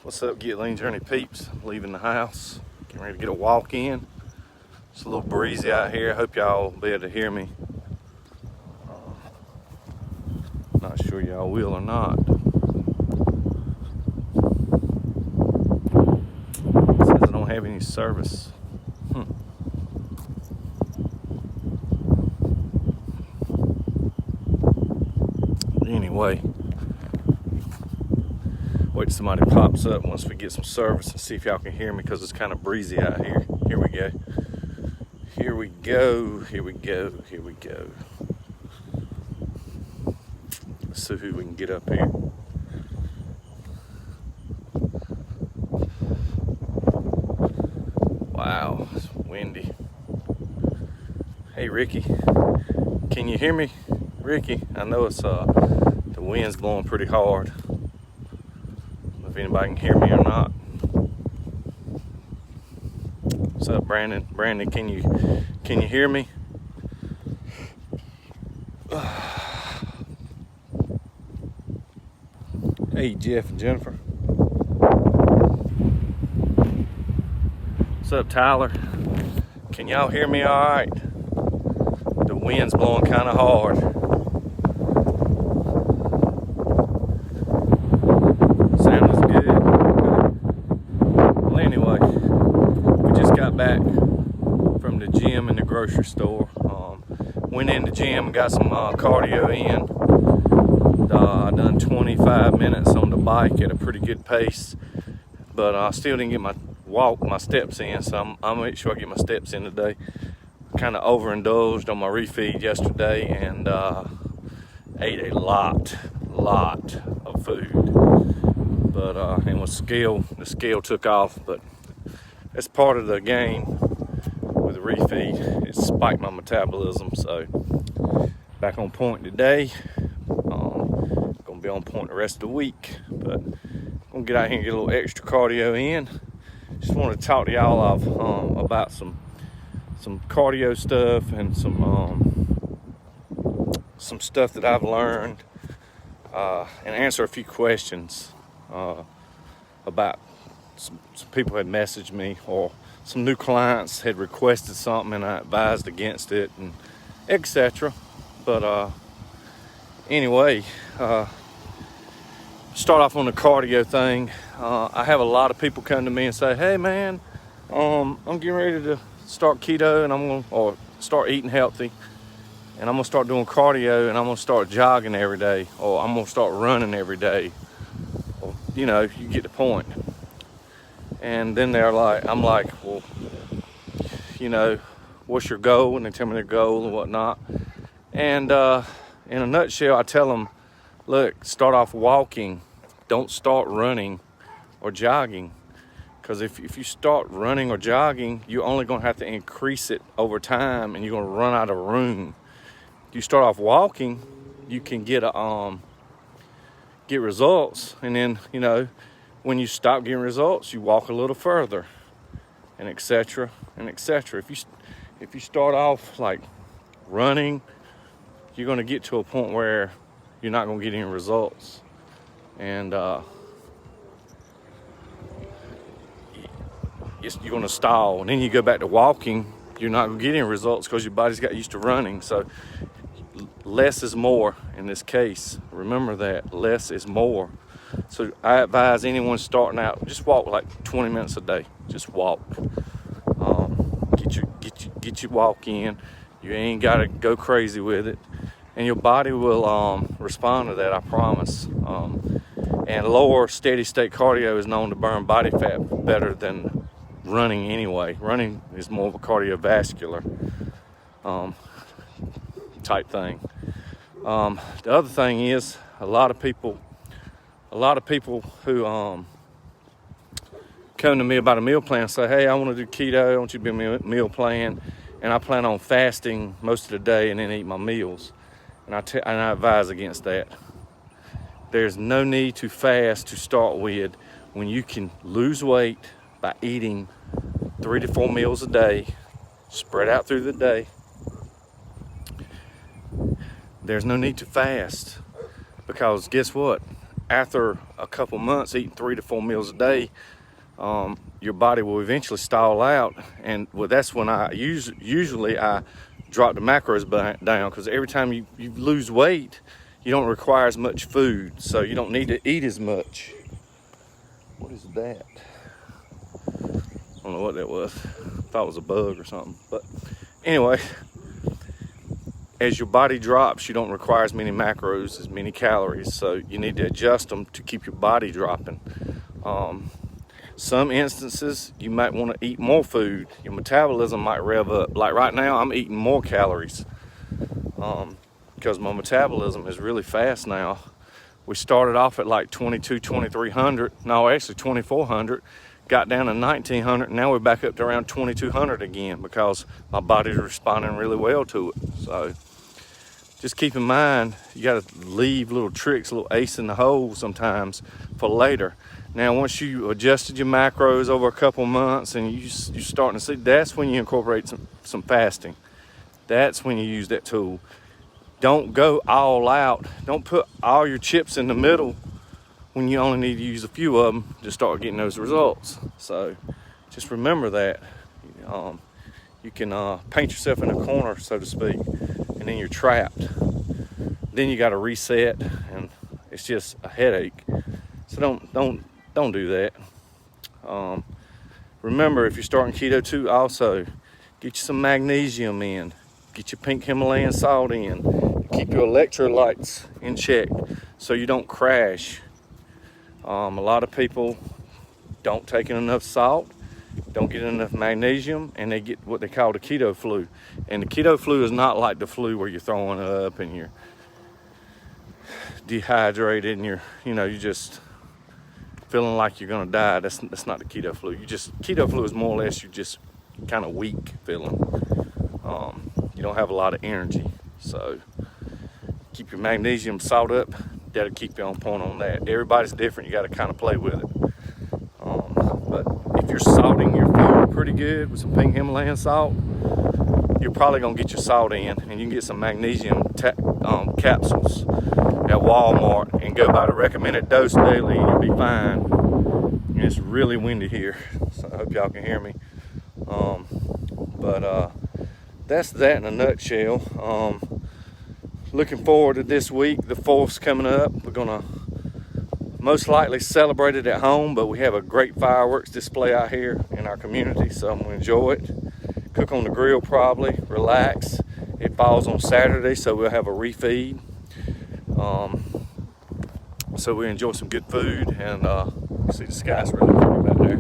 What's up, Get Lean Journey peeps? I'm leaving the house, getting ready to get a walk in. It's a little breezy out here. I hope y'all will be able to hear me. Not sure y'all will or not. It says I don't have any service. Anyway, wait till somebody pops up once we get some service and see if y'all can hear me, because it's kind of breezy out here. Here we go. Here we go. Here we go. Here we go. Let's see who we can get up here. Wow, it's windy. Hey, Ricky. Can you hear me, Ricky? I know it's the wind's blowing pretty hard. If anybody can hear me or not. What's up, Brandon? Brandon, can you hear me? Hey, Jeff and Jennifer. What's up, Tyler? Can y'all hear me all right? The wind's blowing kind of hard. Sound is good. Well, anyway, we just got back from the gym and the grocery store. Went in the gym and got some cardio in. I done 25 minutes on the bike at a pretty good pace, but I still didn't get my steps in, so I'll make sure I get my steps in today. Kind of overindulged on my refeed yesterday and ate a lot of food, but and the scale took off, but it's part of the game with the refeed. It spiked my metabolism, so back on point today. Gonna be on point the rest of the week, but I'm gonna get out here and get a little extra cardio in. Just want to talk to y'all about some cardio stuff and some stuff that I've learned, and answer a few questions about some people had messaged me, or some new clients had requested something and I advised against it, and etc. But anyway, start off on the cardio thing. I have a lot of people come to me and say, hey man, I'm getting ready to start keto, and or start eating healthy, and I'm gonna start doing cardio, and I'm gonna start jogging every day, or I'm gonna start running every day, or, you get the point. And then I'm like, well, what's your goal? And they tell me their goal and whatnot. And in a nutshell, I tell them, look, start off walking. Don't start running or jogging. Because if you start running or jogging, you're only going to have to increase it over time, and you're going to run out of room. If you start off walking, you can get results. And then, when you stop getting results, you walk a little further, and etc. and etc. If you start off like running, you're going to get to a point where you're not going to get any results, and you're going to stall. And then you go back to walking, you're not going to get any results because your body's got used to running. So less is more in this case. Remember that, less is more. So I advise anyone starting out, just walk like 20 minutes a day. Just walk. Get your walk in. You ain't got to go crazy with it, and your body will respond to that, I promise. And lower steady state cardio is known to burn body fat better than running anyway. Running is more of a cardiovascular type thing. The other thing is, a lot of people who come to me about a meal plan say, hey, I want to do keto, I want you to be a meal plan, and I plan on fasting most of the day and then eat my meals. And I advise against that. There's no need to fast to start with when you can lose weight by eating 3 to 4 meals a day, spread out through the day. There's no need to fast, because guess what? after a couple months eating 3 to 4 meals a day, your body will eventually stall out, and well, that's when I usually I drop the macros down, because every time you lose weight, you don't require as much food, so you don't need to eat as much. What is that? I don't know what that was. I thought it was a bug or something. But anyway, as your body drops, you don't require as many macros, as many calories, so you need to adjust them to keep your body dropping. Some instances, you might want to eat more food. Your metabolism might rev up. Like right now, I'm eating more calories because my metabolism is really fast now. We started off at like 2,300. No, actually 2,400. Got down to 1,900. Now we're back up to around 2,200 again because my body's responding really well to it. So just keep in mind, you got to leave little tricks, a little ace in the hole sometimes for later. Now, once you adjusted your macros over a couple months and you're starting to see, that's when you incorporate some fasting. That's when you use that tool. Don't go all out. Don't put all your chips in the middle when you only need to use a few of them to start getting those results. So just remember that. You can paint yourself in a corner, so to speak, and then you're trapped. Then you got to reset, and it's just a headache. So don't do that. Remember, if you're starting keto too, also get you some magnesium in, get your pink Himalayan salt in, keep your electrolytes in check so you don't crash. A lot of people don't take in enough salt, don't get enough magnesium, and they get what they call the keto flu. And the keto flu is not like the flu where you're throwing up and you're dehydrated and you're just feeling like you're gonna die. That's not the keto flu. Keto flu is more or less you're just kind of weak feeling. You don't have a lot of energy. So keep your magnesium salt up. That'll keep you on point on that. Everybody's different. You got to kind of play with it. But if you're salting your food pretty good with some pink Himalayan salt, you're probably gonna get your salt in, and you can get some magnesium capsules at Walmart and go by the recommended dose daily, and you'll be fine. And it's really windy here, so I hope y'all can hear me. But that's that in a nutshell. Looking forward to this week. The 4th's coming up. We're gonna most likely celebrate it at home, but we have a great fireworks display out here in our community, so I'm gonna enjoy it. Cook on the grill probably, relax. It falls on Saturday, so we'll have a refeed. So we enjoy some good food, and see the sky's really pretty back there.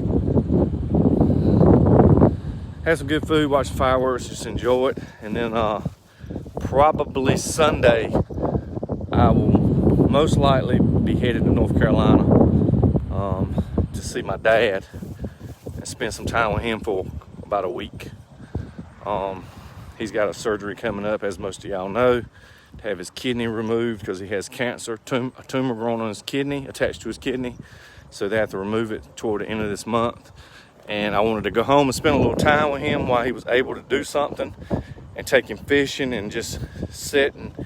Have some good food, watch the fireworks, just enjoy it, and then probably Sunday I will most likely be headed to North Carolina to see my dad and spend some time with him for about a week. He's got a surgery coming up, as most of y'all know, to have his kidney removed because he has cancer, a tumor growing on his kidney, attached to his kidney. So they have to remove it toward the end of this month. And I wanted to go home and spend a little time with him while he was able to do something, and take him fishing and just sit and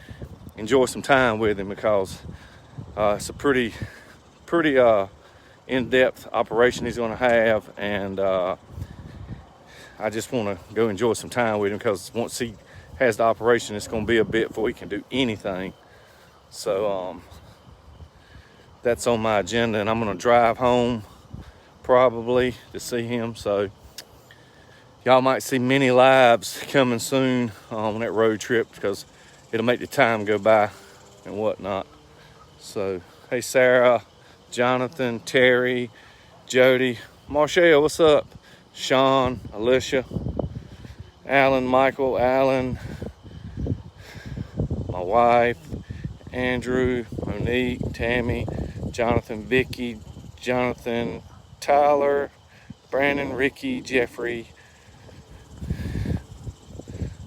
enjoy some time with him, because it's a pretty in-depth operation he's going to have, and I just want to go enjoy some time with him, because once he has the operation, it's going to be a bit before he can do anything. So that's on my agenda, and I'm going to drive home probably to see him. So y'all might see many lives coming soon on that road trip, because it'll make the time go by and whatnot. So hey, Sarah, Jonathan, Terry, Jody, Marshall, what's up? Sean, Alicia, Alan, Michael, Alan, my wife, Andrew, Monique, Tammy, Jonathan, Vicky, Jonathan, Tyler, Brandon, Ricky, Jeffrey,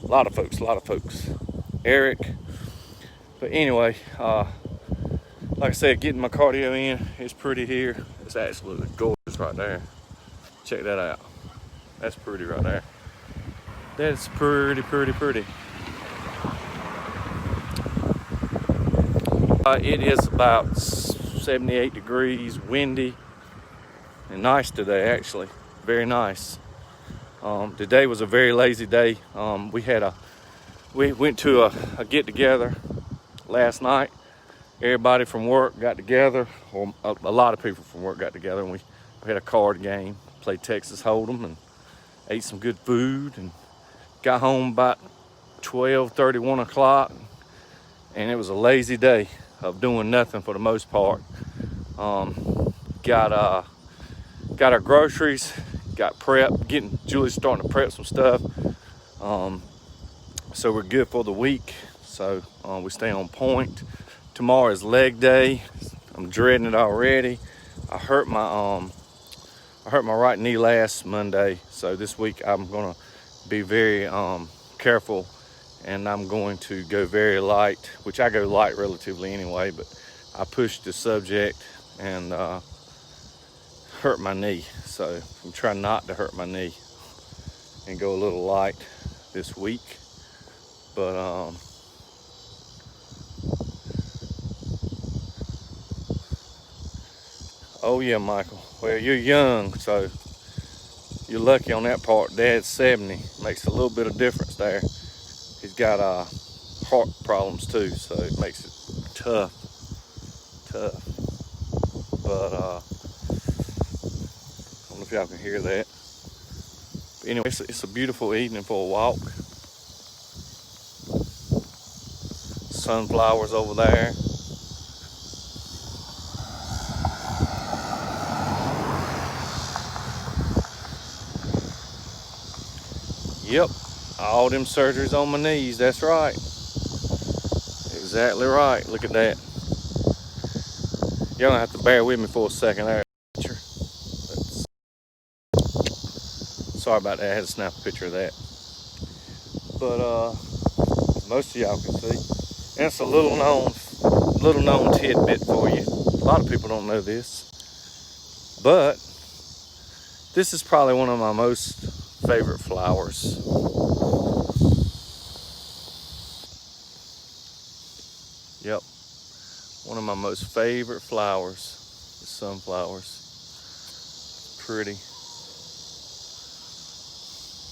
a lot of folks, Eric. But anyway, like I said, getting my cardio in is pretty here. It's absolutely gorgeous right there. Check that out. That's pretty right there. That's pretty. It is about 78 degrees, windy, and nice today actually, very nice. Today was a very lazy day. We went to a get together last night. Everybody from work got together, or a lot of people from work got together, and we had a card game, played Texas Hold'em, and ate some good food, and got home about 12:30, 1 o'clock, and it was a lazy day of doing nothing for the most part. Got our groceries, got prepped, Julie's starting to prep some stuff, so we're good for the week. So we stay on point. Tomorrow is leg day. I'm dreading it already. I hurt my right knee last Monday, so this week I'm gonna be very careful, and I'm going to go very light, which I go light relatively anyway, but I pushed the subject and hurt my knee. So I'm trying not to hurt my knee and go a little light this week. But oh yeah, Michael. Well, you're young, so you're lucky on that part. Dad's 70. Makes a little bit of difference there. He's got heart problems too, so it makes it tough. But I don't know if y'all can hear that. But anyway, it's a beautiful evening for a walk. Sunflowers over there. Yep, all them surgeries on my knees, that's right. Exactly right, look at that. Y'all gonna have to bear with me for a second there. Sorry about that, I had to snap a picture of that. But most of y'all can see. And it's a little known tidbit for you. A lot of people don't know this. But this is probably one of my most favorite flowers. Yep, one of my most favorite flowers is sunflowers. Pretty.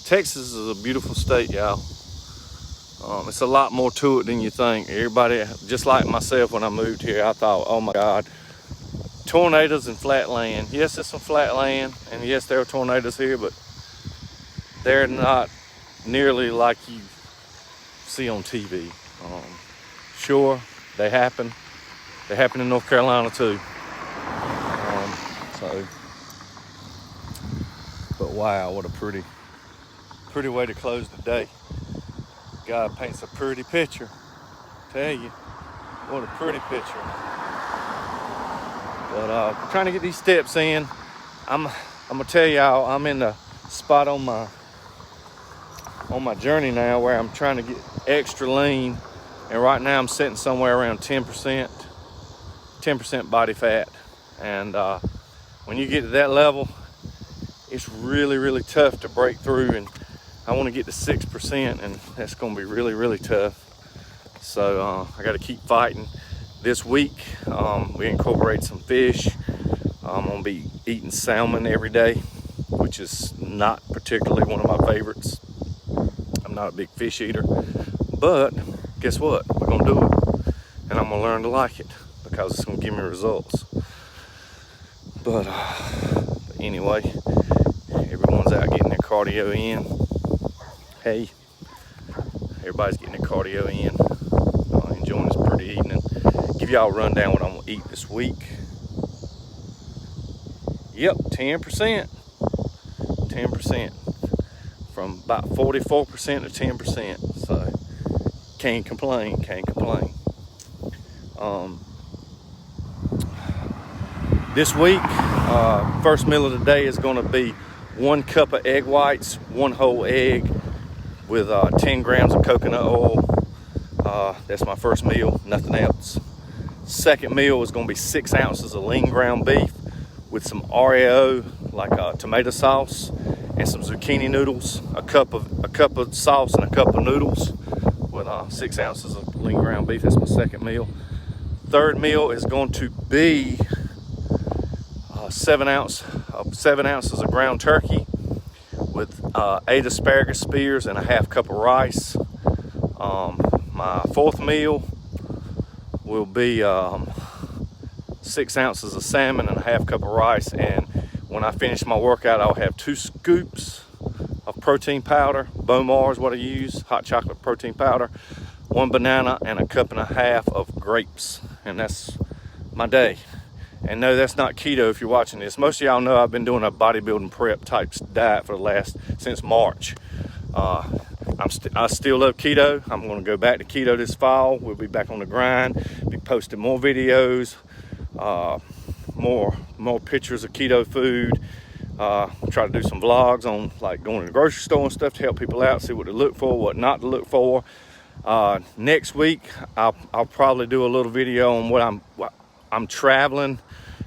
Texas is a beautiful state, y'all. It's a lot more to it than you think. Everybody, just like myself when I moved here, I thought, oh my God, tornadoes and flat land. Yes, it's some flat land, and yes, there are tornadoes here, but they're not nearly like you see on TV. Sure, they happen. They happen in North Carolina too. But wow, what a pretty way to close the day. God paints a pretty picture. Tell you, what a pretty picture. But trying to get these steps in. I'm gonna tell y'all, I'm in the spot on my journey now where I'm trying to get extra lean, and right now I'm sitting somewhere around 10% body fat. And when you get to that level, it's really tough to break through, and I want to get to 6%, and that's going to be really tough. So I got to keep fighting. This week we incorporate some fish. I'm going to be eating salmon every day, which is not particularly one of my favorites. I'm not a big fish eater, but guess what? We're going to do it, and I'm going to learn to like it because it's going to give me results. But anyway, everyone's out getting their cardio in. Hey, everybody's getting their cardio in, enjoying this pretty evening. Give y'all a rundown what I'm gonna eat this week. Yep, 10%. From about 44% to 10%. So can't complain. This week, first meal of the day is gonna be 1 cup of egg whites, 1 whole egg, with 10 grams of coconut oil. That's my first meal, nothing else. Second meal is gonna be 6 ounces of lean ground beef with some RAO, like tomato sauce, and some zucchini noodles, a cup of sauce and a cup of noodles with 6 ounces of lean ground beef. That's my second meal. third meal is going to be 7 ounces of ground turkey with 8 asparagus spears and a half cup of rice. My fourth meal will be 6 ounces of salmon and a half cup of rice. And when I finish my workout, I'll have 2 scoops of protein powder. Bomar is what I use, hot chocolate protein powder, 1 banana, and a cup and a half of grapes. And that's my day. And no, that's not keto if you're watching this. Most of y'all know I've been doing a bodybuilding prep type diet since March. I still love keto. I'm going to go back to keto this fall. We'll be back on the grind, be posting more videos, more pictures of keto food. Try to do some vlogs on like going to the grocery store and stuff to help people out, see what to look for, what not to look for. Next week, I'll probably do a little video on what I'm traveling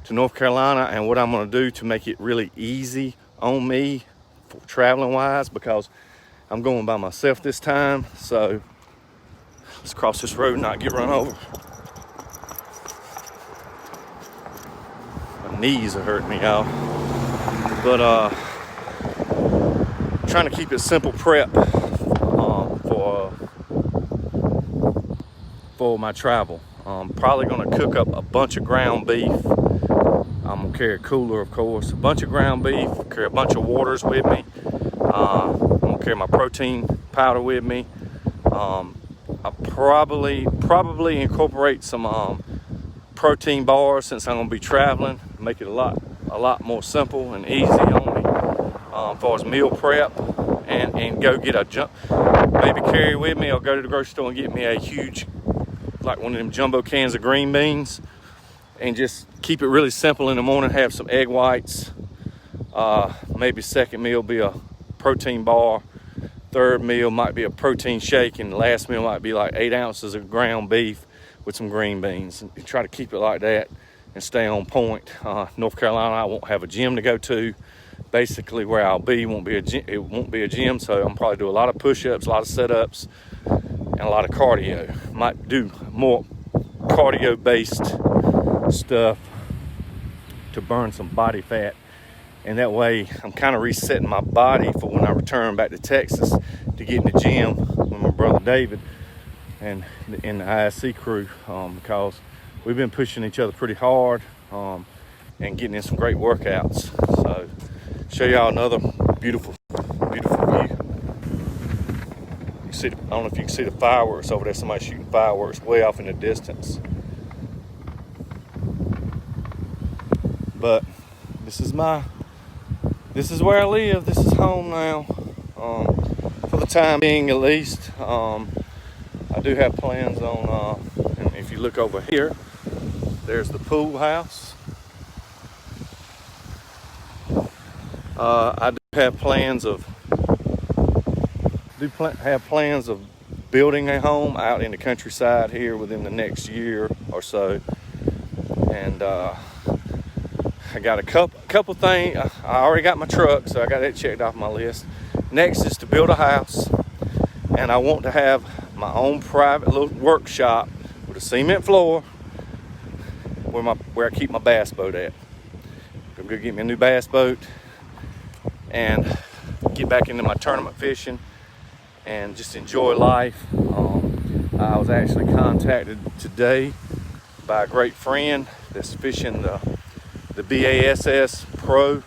to North Carolina and what I'm going to do to make it really easy on me for traveling wise, because I'm going by myself this time. So let's cross this road and not get run over. My knees are hurting me, y'all. But trying to keep it simple prep for my travel. Probably going to cook up a bunch of ground beef. I'm going to carry a cooler, of course, a bunch of ground beef, carry a bunch of waters with me. I'm going to carry my protein powder with me. I'll probably incorporate some protein bars since I'm going to be traveling, make it a lot more simple and easy on me as far as meal prep, and go get maybe carry with me or go to the grocery store and get me a huge, like one of them jumbo cans of green beans, and just keep it really simple in the morning. Have some egg whites. Maybe second meal be a protein bar. Third meal might be a protein shake, and the last meal might be like 8 ounces of ground beef with some green beans. And try to keep it like that and stay on point. North Carolina, I won't have a gym to go to. Basically, where I'll be won't be a gym, so I'm probably do a lot of push-ups, a lot of sit-ups, and a lot of cardio. Might do more cardio-based stuff to burn some body fat, and that way I'm kind of resetting my body for when I return back to Texas to get in the gym with my brother David and in the ISC crew, because we've been pushing each other pretty hard and getting in some great workouts. So show y'all another beautiful view. I don't know if you can see the fireworks over there. Somebody shooting fireworks way off in the distance. But this is where I live. This is home now, for the time being at least. I do have plans on, and if you look over here, there's the pool house. I do have plans of building a home out in the countryside here within the next year or so, and I got a couple things. I already got my truck, so I got that checked off my list. Next is to build a house, and I want to have my own private little workshop with a cement floor where I keep my bass boat at. I'm gonna get me a new bass boat and get back into my tournament fishing and just enjoy life. I was actually contacted today by a great friend that's fishing the BASS Pro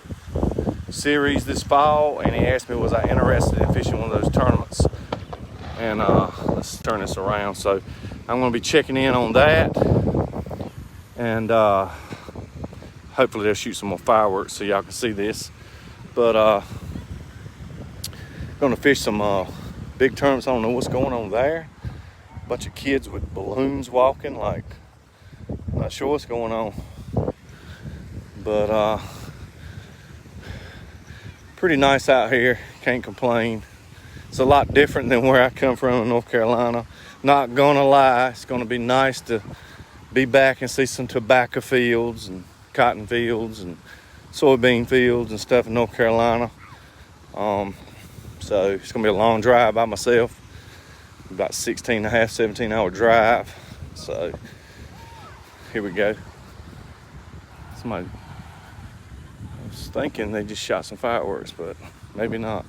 series this fall, and he asked me was I interested in fishing one of those tournaments. And let's turn this around. So I'm going to be checking in on that, and hopefully they'll shoot some more fireworks so y'all can see this. But going to fish some big tournaments. I don't know what's going on there. A bunch of kids with balloons walking, like, not sure what's going on. But pretty nice out here, can't complain. It's a lot different than where I come from in North Carolina. Not gonna lie, it's gonna be nice to be back and see some tobacco fields and cotton fields and soybean fields and stuff in North Carolina. So it's gonna be a long drive by myself, about 17 hour drive. So here we go. Somebody, I was thinking they just shot some fireworks, but maybe not.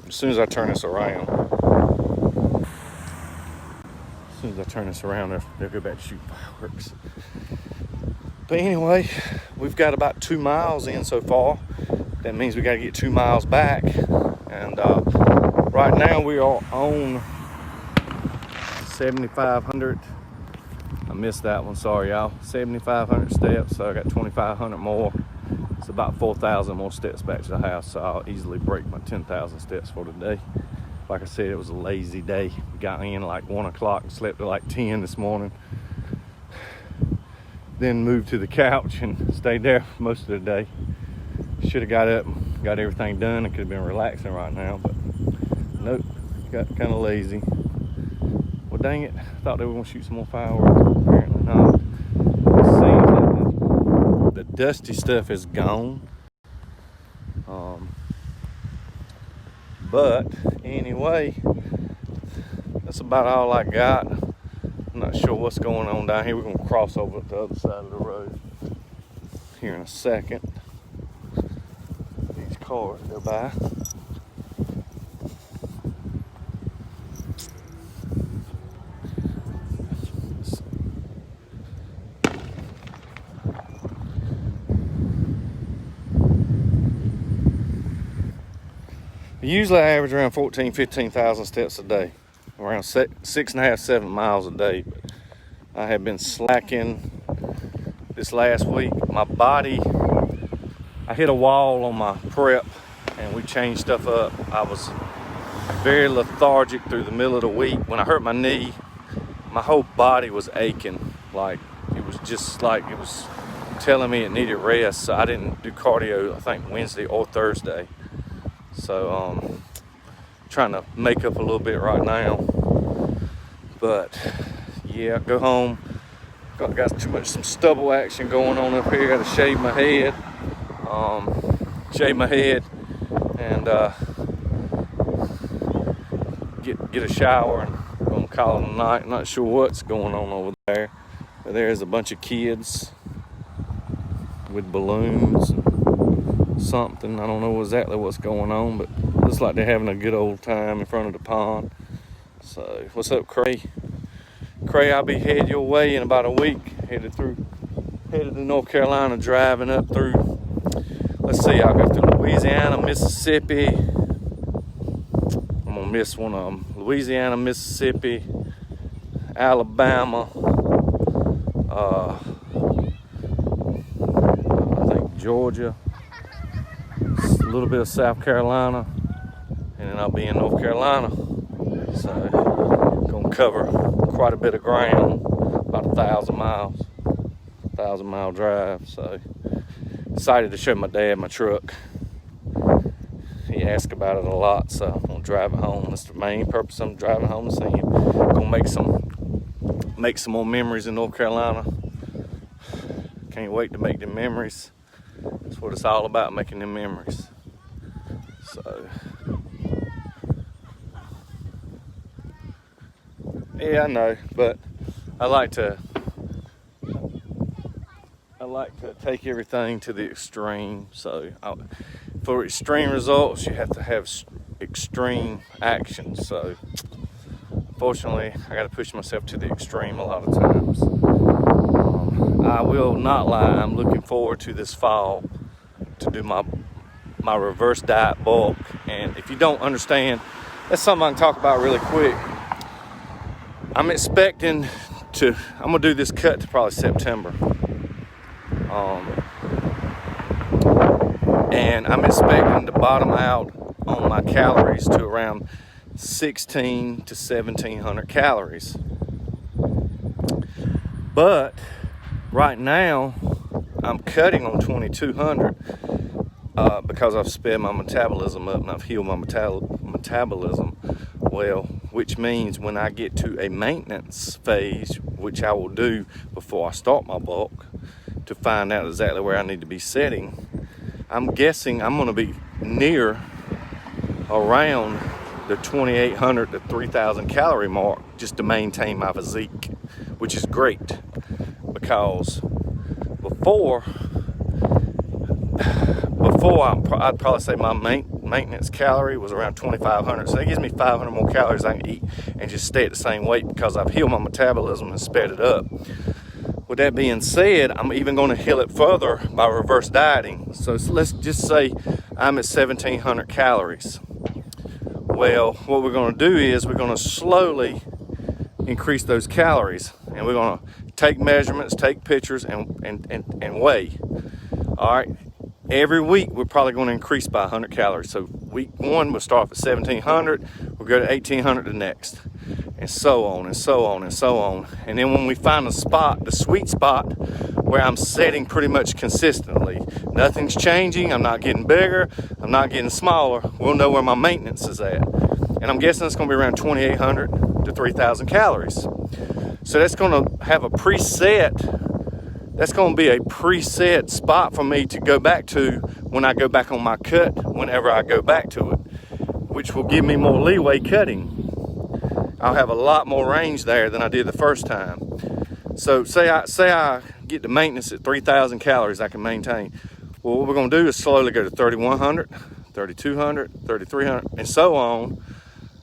As soon as I turn this around, they'll go back to shoot fireworks. But anyway, we've got about 2 miles in so far. That means we got to get 2 miles back. And right now we are on 7,500. I missed that one, sorry y'all. 7,500 steps, so I got 2,500 more. It's about 4,000 more steps back to the house, so I'll easily break my 10,000 steps for today. Like I said, it was a lazy day. We got in like 1 o'clock and slept at like 10 this morning. Then moved to the couch and stayed there most of the day. Should have got up and got everything done. I could have been relaxing right now, but nope, got kind of lazy. Well, dang it, I thought they were going to shoot some more fireworks, but apparently not. It seems like the dusty stuff is gone. But anyway, that's about all I got. I'm not sure what's going on down here. We're going to cross over to the other side of the road here in a second. These cars go by. Usually I average around 15,000 steps a day, around 6.5, 7 miles a day. But I have been slacking this last week. My body, I hit a wall on my prep and we changed stuff up. I was very lethargic through the middle of the week. When I hurt my knee, my whole body was aching. Like it was just like it was telling me it needed rest. So I didn't do cardio, I think Wednesday or Thursday. So trying to make up a little bit right now. But yeah, go home. Got some stubble action going on up here. Got to shave my head. And get a shower and gonna call it a night. Not sure what's going on over there. But there's a bunch of kids with balloons and something. I don't know exactly what's going on, but looks like they're having a good old time in front of the pond. So what's up, Cray? Cray, I'll be headed your way in about a week. Headed to North Carolina, driving up through, let's see, I'll go through Louisiana, Mississippi. I'm gonna miss one of them. Louisiana, Mississippi, Alabama, I think Georgia, a little bit of South Carolina, and then I'll be in North Carolina. So gonna cover quite a bit of ground, about 1,000 miles, 1,000-mile drive. So decided to show my dad my truck. He asked about it a lot, so I'm gonna drive it home. That's the main purpose. I'm driving home to see him. Gonna make some more memories in North Carolina. Can't wait to make them memories. That's what it's all about, making them memories. So yeah, I know, but I like to take everything to the extreme. So for extreme results, you have to have extreme action. So unfortunately, I got to push myself to the extreme a lot of times. I will not lie, I'm looking forward to this fall to do my reverse diet bulk. And if you don't understand, that's something I can talk about really quick. I'm expecting I'm gonna do this cut to probably September. And I'm expecting to bottom out on my calories to around 1,600 to 1,700 calories. But right now, I'm cutting on 2,200 because I've sped my metabolism up and I've healed my metabolism well, which means when I get to a maintenance phase, which I will do before I start my bulk to find out exactly where I need to be setting, I'm guessing I'm going to be near around the 2,800 to 3,000 calorie mark just to maintain my physique, which is great because I'd probably say my maintenance calorie was around 2,500. So that gives me 500 more calories I can eat and just stay at the same weight because I've healed my metabolism and sped it up. With that being said, I'm even going to heal it further by reverse dieting. So let's just say I'm at 1,700 calories. Well, what we're going to do is we're going to slowly increase those calories, and we're going to take measurements, take pictures, and weigh. All right. Every week we're probably going to increase by 100 calories. So week 1 we'll start off at 1,700. We'll go to 1,800 the next, and so on and so on and so on. And then when we find the sweet spot where I'm setting pretty much consistently, nothing's changing, I'm not getting bigger, I'm not getting smaller, we'll know where my maintenance is at. And I'm guessing it's going to be around 2,800 to 3,000 calories. So that's going to have a preset. That's going to be a preset spot for me to go back to when I go back on my cut, whenever I go back to it, which will give me more leeway cutting. I'll have a lot more range there than I did the first time. So say I get the maintenance at 3,000 calories I can maintain. Well, what we're going to do is slowly go to 3,100, 3,200, 3,300, and so on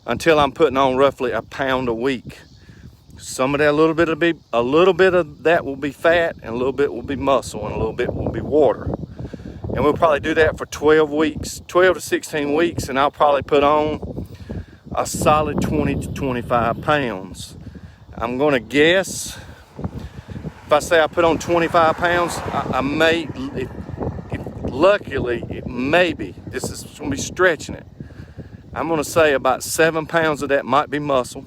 until I'm putting on roughly a pound a week. Some of that, a little bit of that will be fat, and a little bit will be muscle, and a little bit will be water. And we'll probably do that for 12 weeks, 12 to 16 weeks, and I'll probably put on a solid 20 to 25 pounds. I'm going to guess, if I say I put on 25 pounds, I may, luckily, maybe, this is going to be stretching it. I'm going to say about 7 pounds of that might be muscle.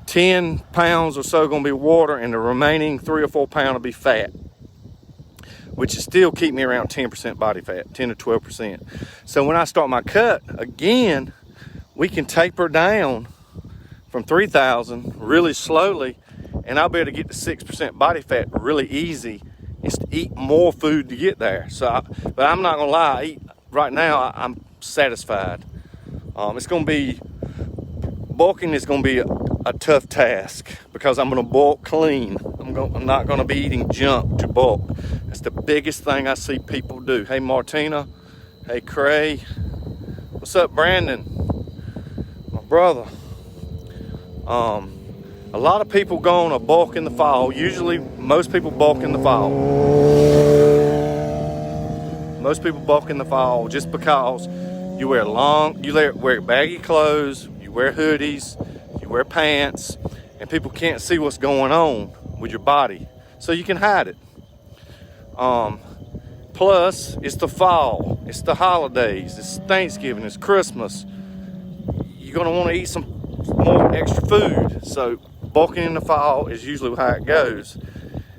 10 pounds or so going to be water, and the remaining 3 or 4 pounds will be fat, which is still keep me around 10% body fat, 10 to 12%. So when I start my cut again, we can taper down from 3,000 really slowly, and I'll be able to get to 6% body fat really easy. It's to eat more food to get there. But I'm not gonna lie, right now I'm satisfied. It's gonna be bulking is gonna be a tough task because I'm gonna bulk clean. I'm not gonna be eating junk to bulk. That's the biggest thing I see people do. Hey Martina, hey Cray, what's up Brandon, my brother. A lot of people go on a bulk in the fall. Usually most people bulk in the fall. Most people bulk in the fall just because you wear baggy clothes, you wear hoodies, you wear pants, and people can't see what's going on with your body, so you can hide it. Plus, it's the fall, it's the holidays, it's Thanksgiving, it's Christmas. You're gonna want to eat some more extra food, so bulking in the fall is usually how it goes.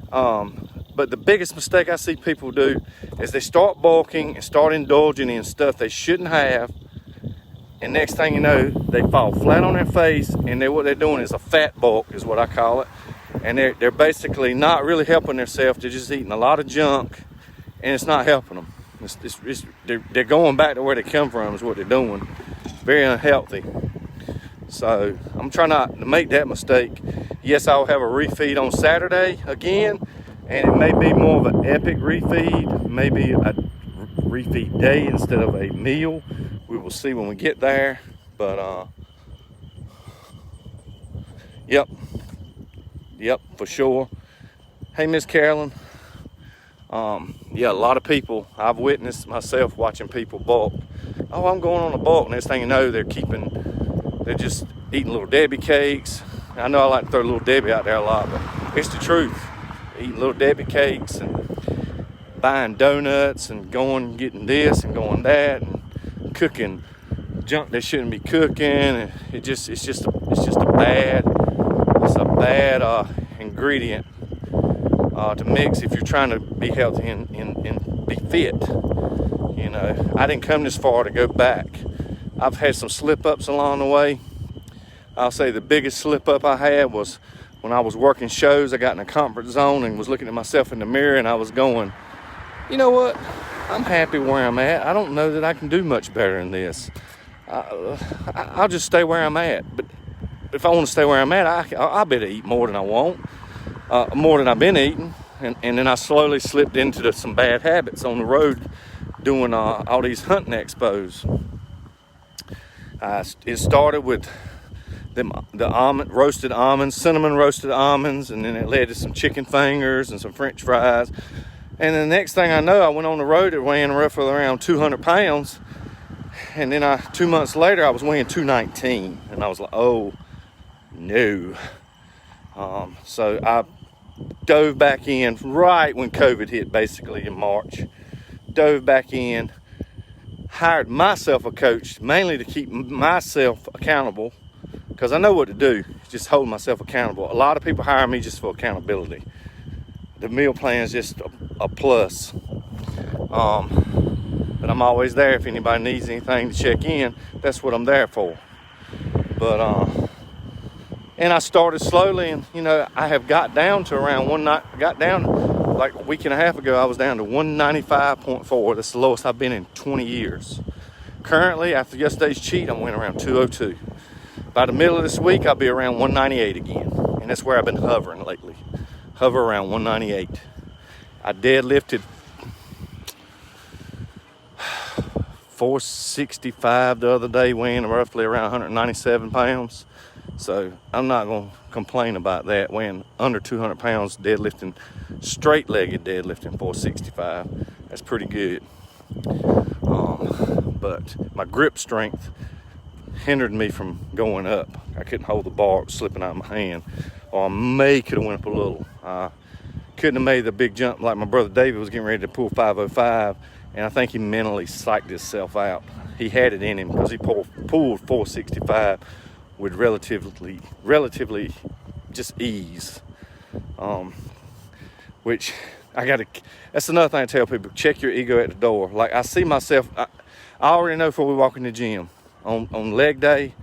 But the biggest mistake I see people do is they start bulking and start indulging in stuff they shouldn't have, and next thing you know, they fall flat on their face, and what they're doing is a fat bulk, is what I call it. And they're basically not really helping themselves. They're just eating a lot of junk, and it's not helping them. They're going back to where they come from is what they're doing. Very unhealthy. So I'm trying not to make that mistake. Yes, I'll have a refeed on Saturday again, and it may be more of an epic refeed, maybe a refeed day instead of a meal. We will see when we get there, but yep, for sure. Hey, Miss Carolyn. Yeah, a lot of people, I've witnessed myself watching people bulk. Oh, I'm going on a bulk. Next thing you know, they're just eating little Debbie cakes. I know I like to throw little Debbie out there a lot, but it's the truth. Eating little Debbie cakes and buying donuts and getting this and going that and cooking junk they shouldn't be cooking. And it's just a bad ingredient to mix if you're trying to be healthy and be fit. You know, I didn't come this far to go back. I've had some slip-ups along the way. I'll say the biggest slip-up I had was when I was working shows. I got in a comfort zone and was looking at myself in the mirror, and I was going, you know what? I'm happy where I'm at. I don't know that I can do much better than this. I'll just stay where I'm at. But if I want to stay where I'm at, I better eat more than I want, more than I've been eating. And then I slowly slipped into some bad habits on the road doing all these hunting expos. It started with the roasted almonds, cinnamon roasted almonds, and then it led to some chicken fingers and some French fries. And then the next thing I know, I went on the road at weighing roughly around 200 pounds. And then 2 months later, I was weighing 219. And I was like, oh, no. So I dove back in right when COVID hit, basically in March. Dove back in, hired myself a coach, mainly to keep myself accountable, because I know what to do, just hold myself accountable. A lot of people hire me just for accountability. The meal plan is just a plus. But I'm always there if anybody needs anything to check in. That's what I'm there for. But and I started slowly, and I have got down to around like a week and a half ago, I was down to 195.4. That's the lowest I've been in 20 years. Currently, after yesterday's cheat, I'm weighing around 202. By the middle of this week, I'll be around 198 again. And that's where I've been hovering lately. Hover around 198. I deadlifted 465 the other day, weighing roughly around 197 pounds. So I'm not going to complain about that, weighing under 200 pounds, deadlifting, straight-legged deadlifting 465. That's pretty good. But my grip strength hindered me from going up. I couldn't hold the bar, it was slipping out of my hand. Or I could have went up a little. I couldn't have made the big jump like my brother David was getting ready to pull 505, and I think he mentally psyched himself out. He had it in him because he pulled 465 with relatively just ease. Which that's another thing I tell people, check your ego at the door. Like I see myself, I already know before we walk in the gym, on leg day,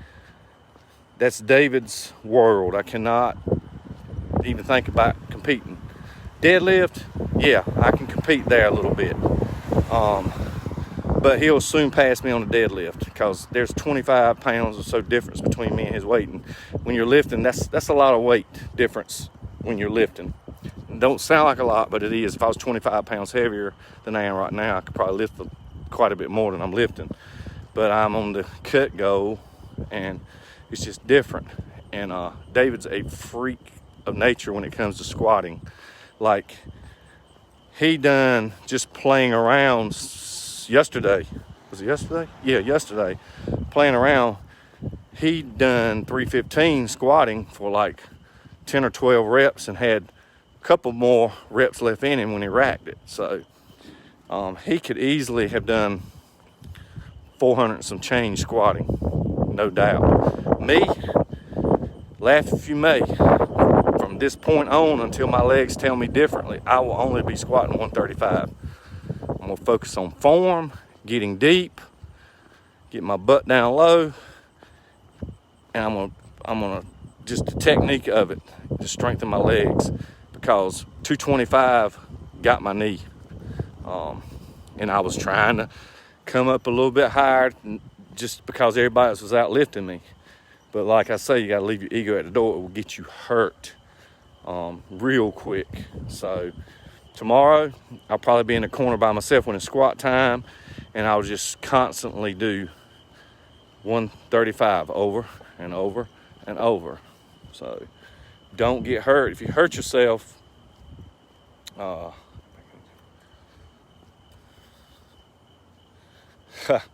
that's David's world. I cannot even think about competing. Deadlift, yeah, I can compete there a little bit. But he'll soon pass me on the deadlift because there's 25 pounds or so difference between me and his weight. And when you're lifting, that's a lot of weight difference when you're lifting. It don't sound like a lot, but it is. If I was 25 pounds heavier than I am right now, I could probably lift quite a bit more than I'm lifting. But I'm on the cut goal, and it's just different. And David's a freak of nature when it comes to squatting. Like, he done just playing around yesterday. Was it yesterday? Yeah, yesterday. Playing around, he done 315 squatting for like 10 or 12 reps and had a couple more reps left in him when he racked it. So he could easily have done 400 and some change squatting, no doubt. Me, laugh if you may, from this point on until my legs tell me differently, I will only be squatting 135. I'm gonna focus on form, getting deep, get my butt down low, and I'm gonna just the technique of it to strengthen my legs, because 225 got my knee, and I was trying to come up a little bit higher just because everybody else was out lifting me. But like I say, you got to leave your ego at the door. It will get you hurt real quick. So tomorrow, I'll probably be in the corner by myself when it's squat time, and I'll just constantly do 135 over and over and over. So don't get hurt. If you hurt yourself,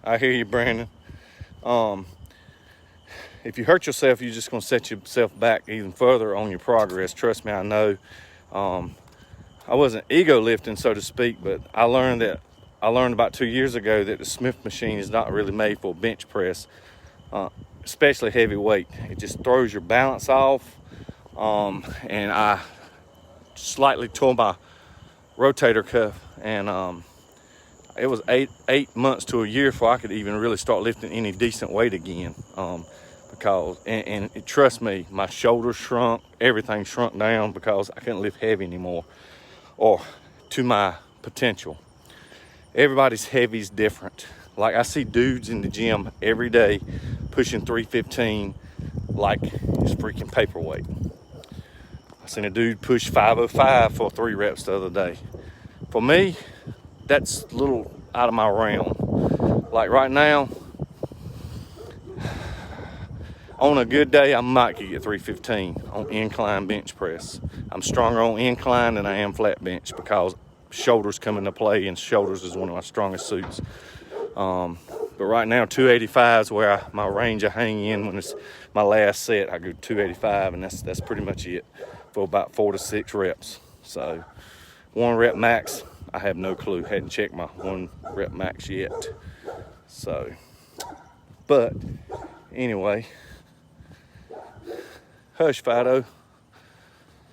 I hear you, Brandon. If you hurt yourself, you're just going to set yourself back even further on your progress. Trust me, I know. I wasn't ego lifting, so to speak, but I learned about 2 years ago that the Smith machine is not really made for bench press, especially heavy weight. It just throws your balance off. And I slightly tore my rotator cuff, and it was eight months to a year before I could even really start lifting any decent weight again. Trust me, my shoulders shrunk, everything shrunk down because I couldn't lift heavy anymore, or to my potential. Everybody's heavy is different. Like, I see dudes in the gym every day pushing 315, like it's freaking paperweight. I seen a dude push 505 for 3 reps the other day. For me, that's a little out of my realm. Like right now, on a good day, I might could get 315 on incline bench press. I'm stronger on incline than I am flat bench because shoulders come into play, and shoulders is one of my strongest suits. But right now, 285 is where my range I hang in when it's my last set. I go 285, and that's pretty much it for about 4 to 6 reps. So 1 rep max, I have no clue. Hadn't checked my 1 rep max yet. So, but anyway, hush, Fido.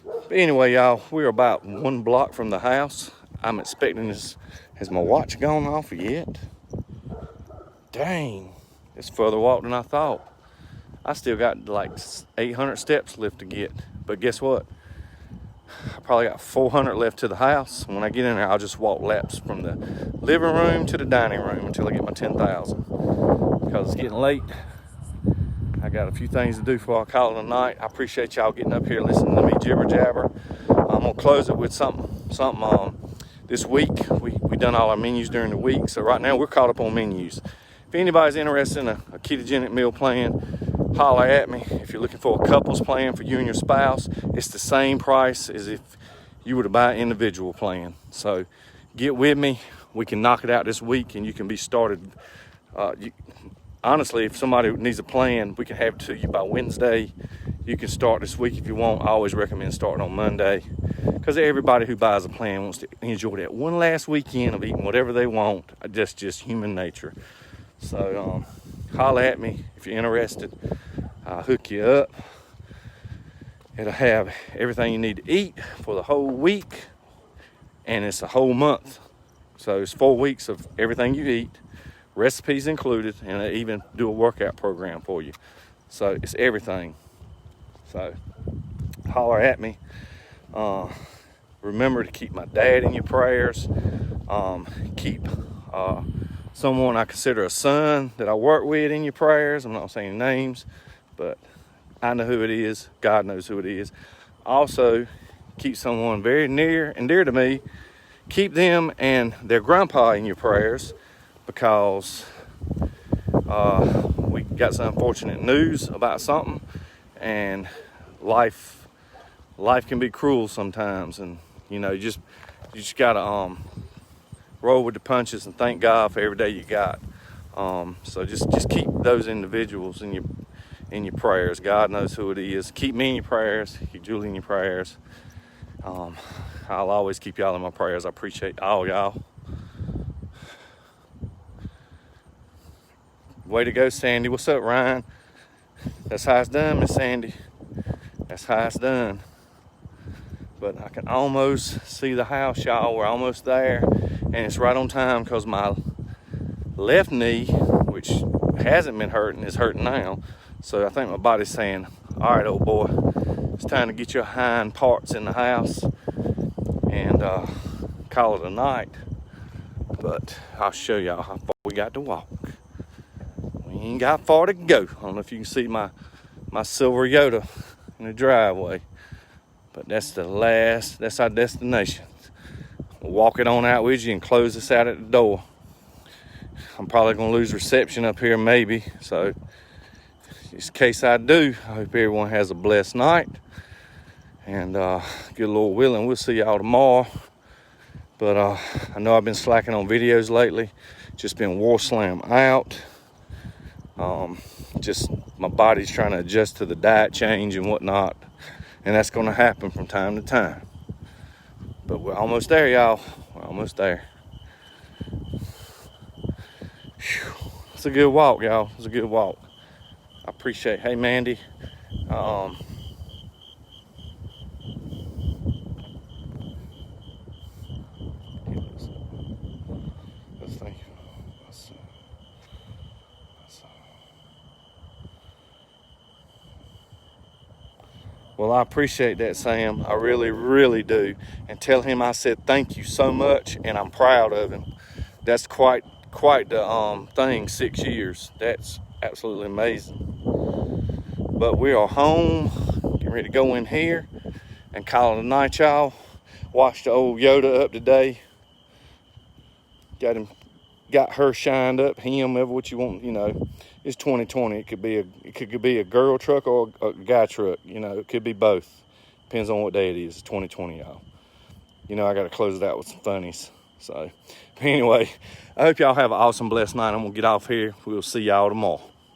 But anyway, y'all, we're about 1 block from the house. I'm expecting this. Has my watch gone off yet? Dang, it's further walk than I thought. I still got like 800 steps left to get. But guess what? I probably got 400 left to the house. When I get in there, I'll just walk laps from the living room to the dining room until I get my 10,000. Because it's getting late. I got a few things to do before I call it a night. I appreciate y'all getting up here listening to me jibber jabber. I'm gonna close it with something. This week we done all our menus during the week, so right now we're caught up on menus. If anybody's interested in a ketogenic meal plan, holler at me. If you're looking for a couples plan for you and your spouse, it's the same price as if you were to buy an individual plan. So get with me. We can knock it out this week, and you can be started. Honestly, if somebody needs a plan, we can have it to you by Wednesday. You can start this week if you want. I always recommend starting on Monday, because everybody who buys a plan wants to enjoy that one last weekend of eating whatever they want. That's just human nature. So holler at me if you're interested. I'll hook you up. It'll have everything you need to eat for the whole week, and it's a whole month. So it's 4 weeks of everything you eat, recipes included, and I even do a workout program for you. So it's everything. So holler at me. Remember to keep my dad in your prayers. Keep someone I consider a son that I work with in your prayers. I'm not saying names, but I know who it is. God knows who it is. Also, keep someone very near and dear to me. Keep them and their grandpa in your prayers, because we got some unfortunate news about something, and life can be cruel sometimes, and you just gotta roll with the punches and thank God for every day you got. So just keep those individuals in your prayers. God knows who it is. Keep me in your prayers. Keep Julie in your prayers. I'll always keep y'all in my prayers. I appreciate all y'all. Way to go, Sandy. What's up, Ryan? That's how it's done, Miss Sandy. That's how it's done. But I can almost see the house, y'all. We're almost there. And it's right on time, because my left knee, which hasn't been hurting, is hurting now. So I think my body's saying, all right, old boy, it's time to get your hind parts in the house and call it a night. But I'll show y'all how far we got to walk. We ain't got far to go. I don't know if you can see my silver Yoda in the driveway, but that's our destination. We'll walk it on out with you and close this out at the door. I'm probably gonna lose reception up here maybe, so just in case I do, I hope everyone has a blessed night, and good Lord willing, we'll see y'all tomorrow. But I know I've been slacking on videos lately, just been war slam out. Just my body's trying to adjust to the diet change and whatnot, and that's going to happen from time to time. But we're almost there, y'all. We're almost there. Whew. It's a good walk, y'all. It's a good walk. I appreciate. Hey, Mandy. Well, I appreciate that, Sam. I really, really do. And tell him I said thank you so much, and I'm proud of him. That's quite the thing, 6 years. That's absolutely amazing. But we are home, getting ready to go in here and call it a night, y'all. Washed the old Yoda up today. Got her shined up, him, ever what you want, you know. It's 2020. It could be a girl truck or a guy truck, you know. It could be both. Depends on what day it is. It's 2020, y'all. You know, I got to close it out with some funnies. So, anyway, I hope y'all have an awesome, blessed night. I'm going to get off here. We'll see y'all tomorrow.